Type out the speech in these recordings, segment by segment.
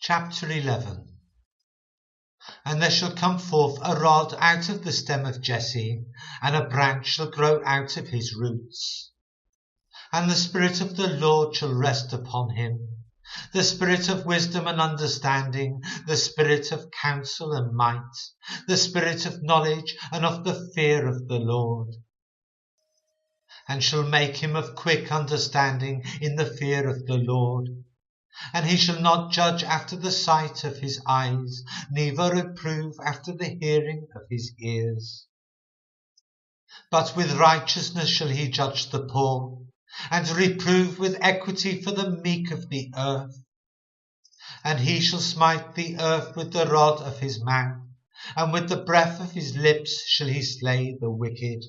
Chapter 11. And there shall come forth a rod out of the stem of Jesse, and a branch shall grow out of his roots. And the Spirit of the Lord shall rest upon him, the Spirit of wisdom and understanding, the Spirit of counsel and might, the Spirit of knowledge and of the fear of the Lord. And shall make him of quick understanding in the fear of the Lord. And he shall not judge after the sight of his eyes, neither reprove after the hearing of his ears. But with righteousness shall he judge the poor, and reprove with equity for the meek of the earth. And he shall smite the earth with the rod of his mouth, and with the breath of his lips shall he slay the wicked.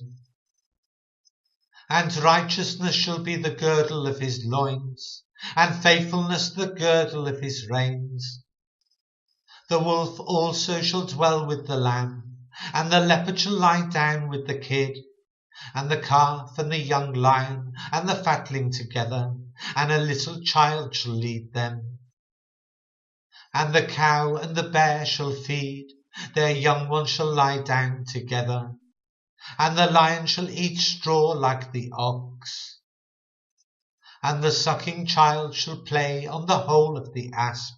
And righteousness shall be the girdle of his loins, and faithfulness the girdle of his reins. The wolf also shall dwell with the lamb, and the leopard shall lie down with the kid, and the calf and the young lion and the fatling together, and a little child shall lead them. And the cow and the bear shall feed, their young ones shall lie down together, and the lion shall eat straw like the ox. And the sucking child shall play on the hole of the asp,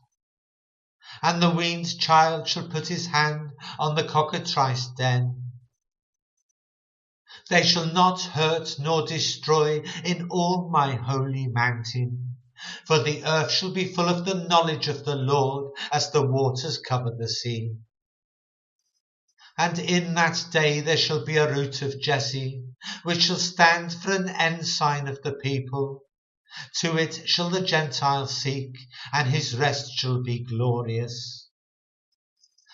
and the weaned child shall put his hand on the cockatrice den. They shall not hurt nor destroy in all my holy mountain, for the earth shall be full of the knowledge of the Lord as the waters cover the sea. And in that day there shall be a root of Jesse, which shall stand for an ensign of the people. To it shall the Gentiles seek, and his rest shall be glorious.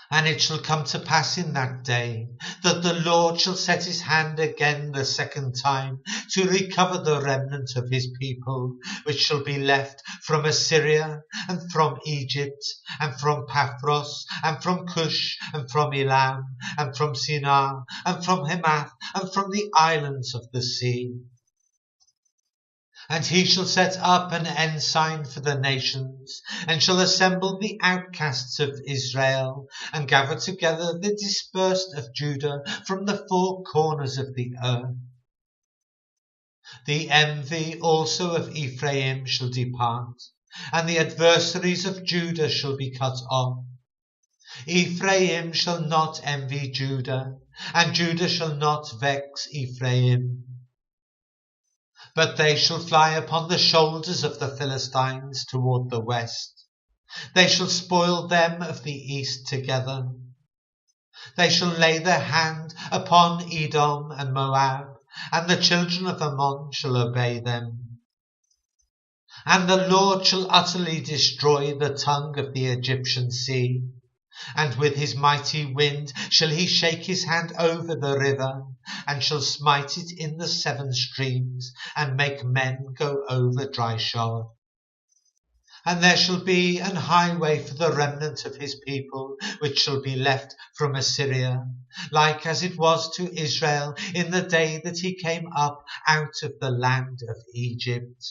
And it shall come to pass in that day that the Lord shall set his hand again the second time to recover the remnant of his people, which shall be left from Assyria, and from Egypt, and from Paphros, and from Cush, and from Elam, and from Shinar, and from Hamath, and from the islands of the sea. And he shall set up an ensign for the nations, and shall assemble the outcasts of Israel, and gather together the dispersed of Judah from the four corners of the earth. The envy also of Ephraim shall depart, and the adversaries of Judah shall be cut off. Ephraim shall not envy Judah, and Judah shall not vex Ephraim. But they shall fly upon the shoulders of the Philistines toward the west. They shall spoil them of the east together. They shall lay their hand upon Edom and Moab, and the children of Ammon shall obey them. And the Lord shall utterly destroy the tongue of the Egyptian sea, and with his mighty wind shall he shake his hand over the river, and shall smite it in the 7 streams, and make men go over dry shod. And there shall be an highway for the remnant of his people, which shall be left from Assyria, like as it was to Israel in the day that he came up out of the land of Egypt.